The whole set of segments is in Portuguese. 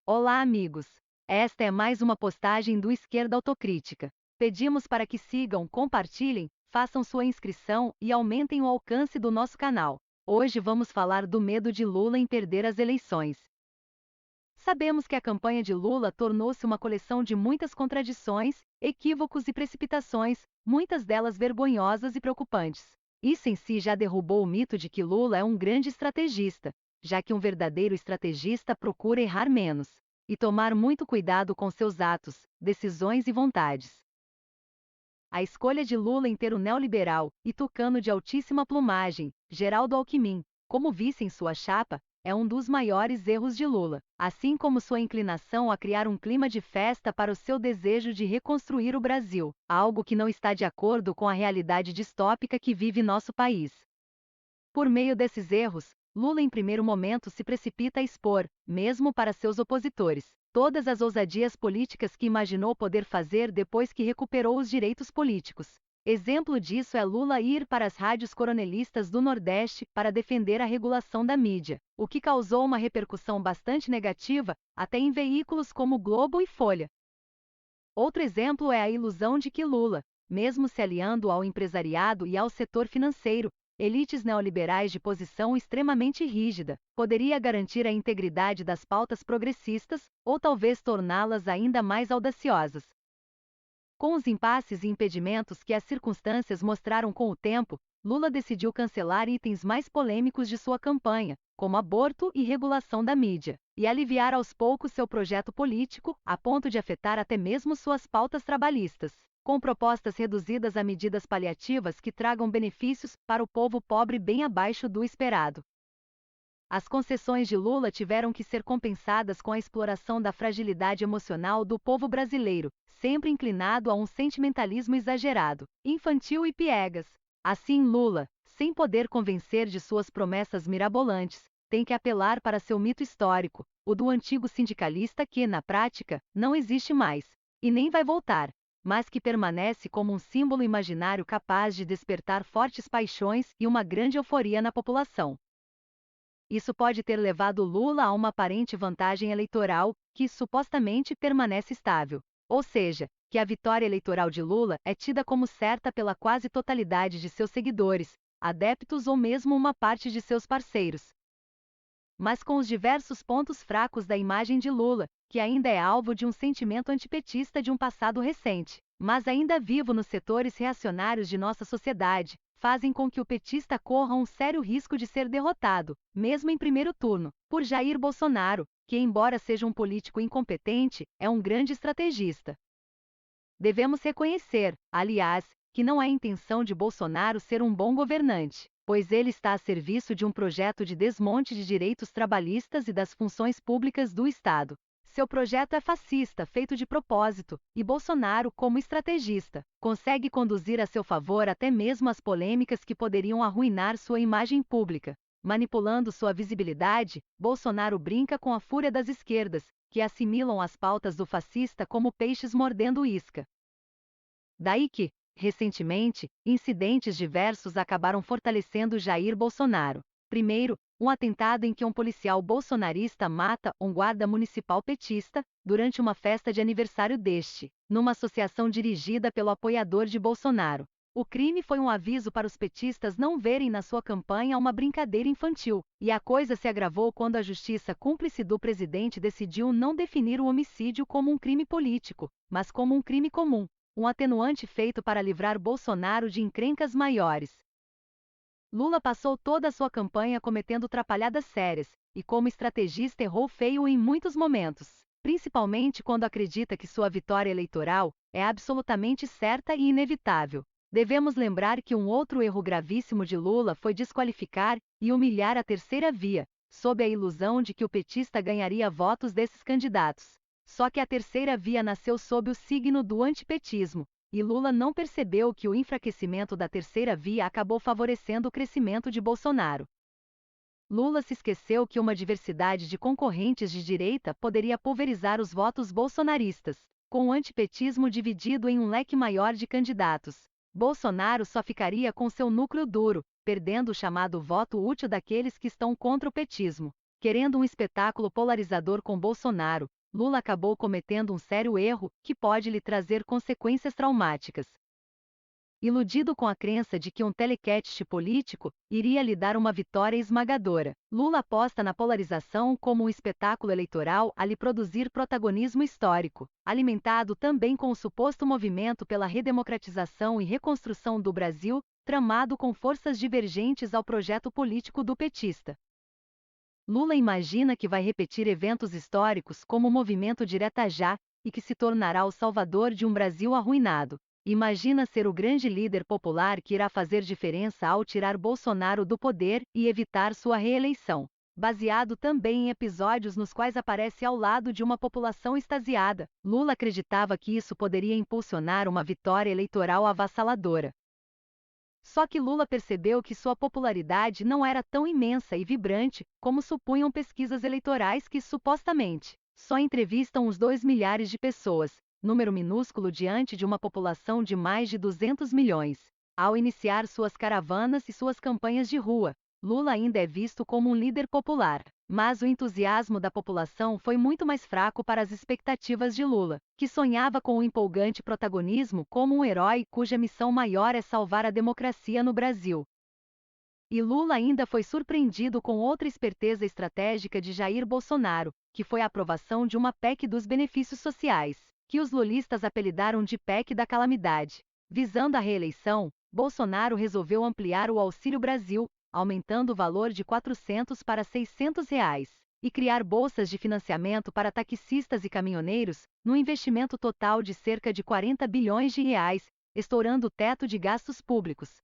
Olá, amigos! Esta é mais uma postagem do Esquerda Autocrítica. Pedimos para que sigam, compartilhem, façam sua inscrição e aumentem o alcance do nosso canal. Hoje vamos falar do medo de Lula em perder as eleições. Sabemos que a campanha de Lula tornou-se uma coleção de muitas contradições, equívocos e precipitações, muitas delas vergonhosas e preocupantes. Isso em si já derrubou o mito de que Lula é um grande estrategista, já que um verdadeiro estrategista procura errar menos e tomar muito cuidado com seus atos, decisões e vontades. A escolha de Lula em ter o neoliberal e tucano de altíssima plumagem, Geraldo Alckmin, como vice em sua chapa, é um dos maiores erros de Lula, assim como sua inclinação a criar um clima de festa para o seu desejo de reconstruir o Brasil, algo que não está de acordo com a realidade distópica que vive nosso país. Por meio desses erros, Lula em primeiro momento se precipita a expor, mesmo para seus opositores, todas as ousadias políticas que imaginou poder fazer depois que recuperou os direitos políticos. Exemplo disso é Lula ir para as rádios coronelistas do Nordeste para defender a regulação da mídia, o que causou uma repercussão bastante negativa, até em veículos como Globo e Folha. Outro exemplo é a ilusão de que Lula, mesmo se aliando ao empresariado e ao setor financeiro, elites neoliberais de posição extremamente rígida, poderia garantir a integridade das pautas progressistas, ou talvez torná-las ainda mais audaciosas. Com os impasses e impedimentos que as circunstâncias mostraram com o tempo, Lula decidiu cancelar itens mais polêmicos de sua campanha, como aborto e regulação da mídia, e aliviar aos poucos seu projeto político, a ponto de afetar até mesmo suas pautas trabalhistas, com propostas reduzidas a medidas paliativas que tragam benefícios para o povo pobre bem abaixo do esperado. As concessões de Lula tiveram que ser compensadas com a exploração da fragilidade emocional do povo brasileiro, sempre inclinado a um sentimentalismo exagerado, infantil e piegas. Assim, Lula, sem poder convencer de suas promessas mirabolantes, tem que apelar para seu mito histórico, o do antigo sindicalista que, na prática, não existe mais, e nem vai voltar, mas que permanece como um símbolo imaginário capaz de despertar fortes paixões e uma grande euforia na população. Isso pode ter levado Lula a uma aparente vantagem eleitoral, que supostamente permanece estável. Ou seja, que a vitória eleitoral de Lula é tida como certa pela quase totalidade de seus seguidores, adeptos ou mesmo uma parte de seus parceiros. Mas com os diversos pontos fracos da imagem de Lula, que ainda é alvo de um sentimento antipetista de um passado recente, mas ainda vivo nos setores reacionários de nossa sociedade, fazem com que o petista corra um sério risco de ser derrotado, mesmo em primeiro turno, por Jair Bolsonaro, que, embora seja um político incompetente, é um grande estrategista. Devemos reconhecer, aliás, que não é intenção de Bolsonaro ser um bom governante, pois ele está a serviço de um projeto de desmonte de direitos trabalhistas e das funções públicas do Estado. Seu projeto é fascista, feito de propósito, e Bolsonaro, como estrategista, consegue conduzir a seu favor até mesmo as polêmicas que poderiam arruinar sua imagem pública. Manipulando sua visibilidade, Bolsonaro brinca com a fúria das esquerdas, que assimilam as pautas do fascista como peixes mordendo isca. Daí que, recentemente, incidentes diversos acabaram fortalecendo Jair Bolsonaro. Primeiro, um atentado em que um policial bolsonarista mata um guarda municipal petista, durante uma festa de aniversário deste, numa associação dirigida pelo apoiador de Bolsonaro. O crime foi um aviso para os petistas não verem na sua campanha uma brincadeira infantil, e a coisa se agravou quando a justiça cúmplice do presidente decidiu não definir o homicídio como um crime político, mas como um crime comum, um atenuante feito para livrar Bolsonaro de encrencas maiores. Lula passou toda a sua campanha cometendo trapalhadas sérias, e como estrategista errou feio em muitos momentos, principalmente quando acredita que sua vitória eleitoral é absolutamente certa e inevitável. Devemos lembrar que um outro erro gravíssimo de Lula foi desqualificar e humilhar a terceira via, sob a ilusão de que o petista ganharia votos desses candidatos. Só que a terceira via nasceu sob o signo do antipetismo, e Lula não percebeu que o enfraquecimento da terceira via acabou favorecendo o crescimento de Bolsonaro. Lula se esqueceu que uma diversidade de concorrentes de direita poderia pulverizar os votos bolsonaristas, com o antipetismo dividido em um leque maior de candidatos. Bolsonaro só ficaria com seu núcleo duro, perdendo o chamado voto útil daqueles que estão contra o petismo. Querendo um espetáculo polarizador com Bolsonaro, Lula acabou cometendo um sério erro que pode lhe trazer consequências traumáticas. Iludido com a crença de que um telequete político iria lhe dar uma vitória esmagadora, Lula aposta na polarização como um espetáculo eleitoral a lhe produzir protagonismo histórico, alimentado também com o suposto movimento pela redemocratização e reconstrução do Brasil, tramado com forças divergentes ao projeto político do petista. Lula imagina que vai repetir eventos históricos como o movimento Direta Já, e que se tornará o salvador de um Brasil arruinado. Imagina ser o grande líder popular que irá fazer diferença ao tirar Bolsonaro do poder e evitar sua reeleição. Baseado também em episódios nos quais aparece ao lado de uma população extasiada, Lula acreditava que isso poderia impulsionar uma vitória eleitoral avassaladora. Só que Lula percebeu que sua popularidade não era tão imensa e vibrante como supunham pesquisas eleitorais que supostamente só entrevistam uns 2 milhares de pessoas, número minúsculo diante de uma população de mais de 200 milhões. Ao iniciar suas caravanas e suas campanhas de rua, Lula ainda é visto como um líder popular. Mas o entusiasmo da população foi muito mais fraco para as expectativas de Lula, que sonhava com o empolgante protagonismo como um herói cuja missão maior é salvar a democracia no Brasil. E Lula ainda foi surpreendido com outra esperteza estratégica de Jair Bolsonaro, que foi a aprovação de uma PEC dos benefícios sociais, que os lulistas apelidaram de PEC da calamidade. Visando a reeleição, Bolsonaro resolveu ampliar o Auxílio Brasil, aumentando o valor de R$ 400 para R$ 600, e criar bolsas de financiamento para taxistas e caminhoneiros, num investimento total de cerca de R$ 40 bilhões, estourando o teto de gastos públicos.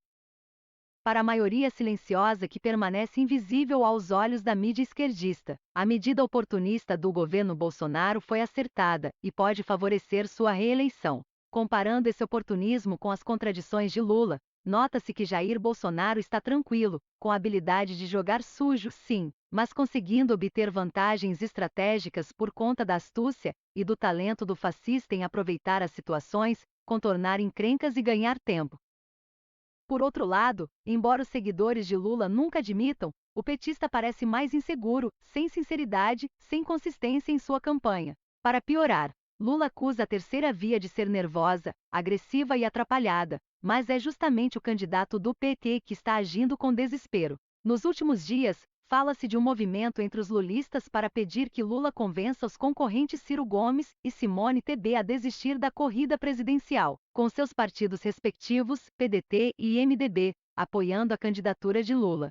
Para a maioria silenciosa que permanece invisível aos olhos da mídia esquerdista, a medida oportunista do governo Bolsonaro foi acertada e pode favorecer sua reeleição. Comparando esse oportunismo com as contradições de Lula, nota-se que Jair Bolsonaro está tranquilo, com a habilidade de jogar sujo, sim, mas conseguindo obter vantagens estratégicas por conta da astúcia e do talento do fascista em aproveitar as situações, contornar encrencas e ganhar tempo. Por outro lado, embora os seguidores de Lula nunca admitam, o petista parece mais inseguro, sem sinceridade, sem consistência em sua campanha. Para piorar, Lula acusa a terceira via de ser nervosa, agressiva e atrapalhada, mas é justamente o candidato do PT que está agindo com desespero. Nos últimos dias, fala-se de um movimento entre os lulistas para pedir que Lula convença os concorrentes Ciro Gomes e Simone Tebet a desistir da corrida presidencial, com seus partidos respectivos, PDT e MDB, apoiando a candidatura de Lula.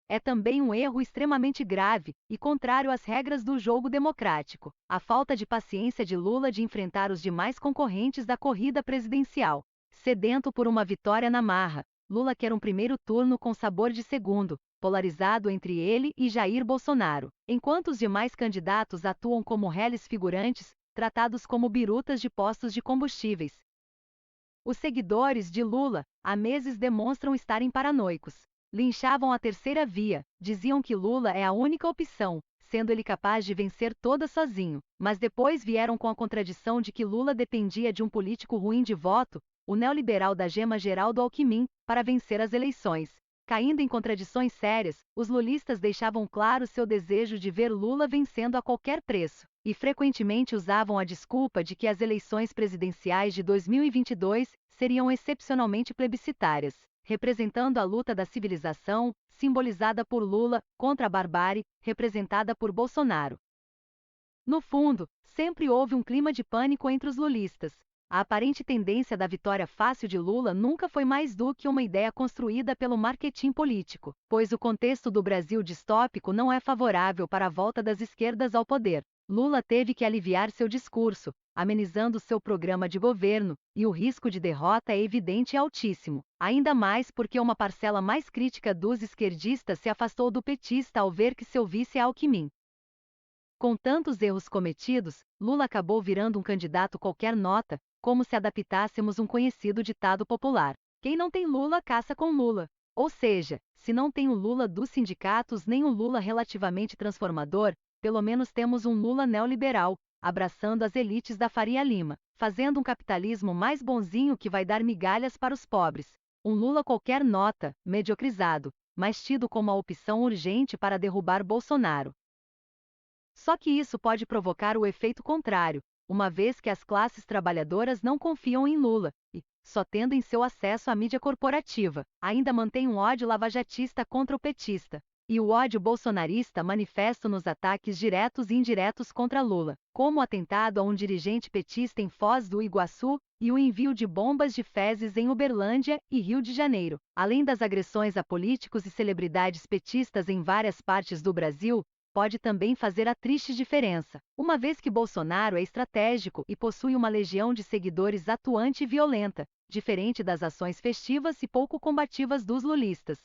É também um erro extremamente grave e contrário às regras do jogo democrático, a falta de paciência de Lula de enfrentar os demais concorrentes da corrida presidencial. Sedento por uma vitória na marra, Lula quer um primeiro turno com sabor de segundo, polarizado entre ele e Jair Bolsonaro, enquanto os demais candidatos atuam como reles figurantes, tratados como birutas de postos de combustíveis. Os seguidores de Lula, há meses demonstram estarem paranoicos. Linchavam a terceira via, diziam que Lula é a única opção, sendo ele capaz de vencer todas sozinho, mas depois vieram com a contradição de que Lula dependia de um político ruim de voto, o neoliberal da gema Geraldo Alckmin, para vencer as eleições. Caindo em contradições sérias, os lulistas deixavam claro seu desejo de ver Lula vencendo a qualquer preço, e frequentemente usavam a desculpa de que as eleições presidenciais de 2022 seriam excepcionalmente plebiscitárias, representando a luta da civilização, simbolizada por Lula, contra a barbárie, representada por Bolsonaro. No fundo, sempre houve um clima de pânico entre os lulistas. A aparente tendência da vitória fácil de Lula nunca foi mais do que uma ideia construída pelo marketing político, pois o contexto do Brasil distópico não é favorável para a volta das esquerdas ao poder. Lula teve que aliviar seu discurso, amenizando seu programa de governo, e o risco de derrota é evidente e altíssimo, ainda mais porque uma parcela mais crítica dos esquerdistas se afastou do petista ao ver que seu vice é Alckmin. Com tantos erros cometidos, Lula acabou virando um candidato qualquer nota, como se adaptássemos um conhecido ditado popular: quem não tem Lula caça com Lula. Ou seja, se não tem o Lula dos sindicatos nem o Lula relativamente transformador, pelo menos temos um Lula neoliberal, abraçando as elites da Faria Lima, fazendo um capitalismo mais bonzinho que vai dar migalhas para os pobres. Um Lula qualquer nota, mediocrizado, mas tido como a opção urgente para derrubar Bolsonaro. Só que isso pode provocar o efeito contrário, uma vez que as classes trabalhadoras não confiam em Lula, e, só tendo em seu acesso à mídia corporativa, ainda mantém um ódio lavajatista contra o petista. E o ódio bolsonarista manifesto nos ataques diretos e indiretos contra Lula, como o atentado a um dirigente petista em Foz do Iguaçu e o envio de bombas de fezes em Uberlândia e Rio de Janeiro, além das agressões a políticos e celebridades petistas em várias partes do Brasil, pode também fazer a triste diferença, uma vez que Bolsonaro é estratégico e possui uma legião de seguidores atuante e violenta, diferente das ações festivas e pouco combativas dos lulistas.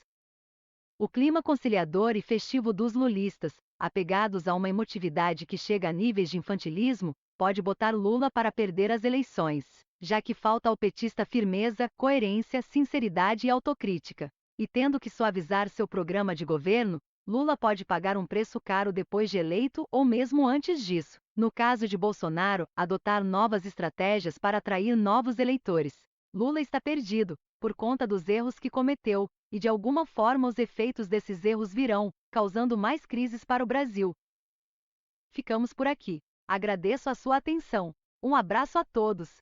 O clima conciliador e festivo dos lulistas, apegados a uma emotividade que chega a níveis de infantilismo, pode botar Lula para perder as eleições, já que falta ao petista firmeza, coerência, sinceridade e autocrítica. E tendo que suavizar seu programa de governo, Lula pode pagar um preço caro depois de eleito ou mesmo antes disso. No caso de Bolsonaro, adotar novas estratégias para atrair novos eleitores. Lula está perdido, por conta dos erros que cometeu, e de alguma forma os efeitos desses erros virão, causando mais crises para o Brasil. Ficamos por aqui. Agradeço a sua atenção. Um abraço a todos.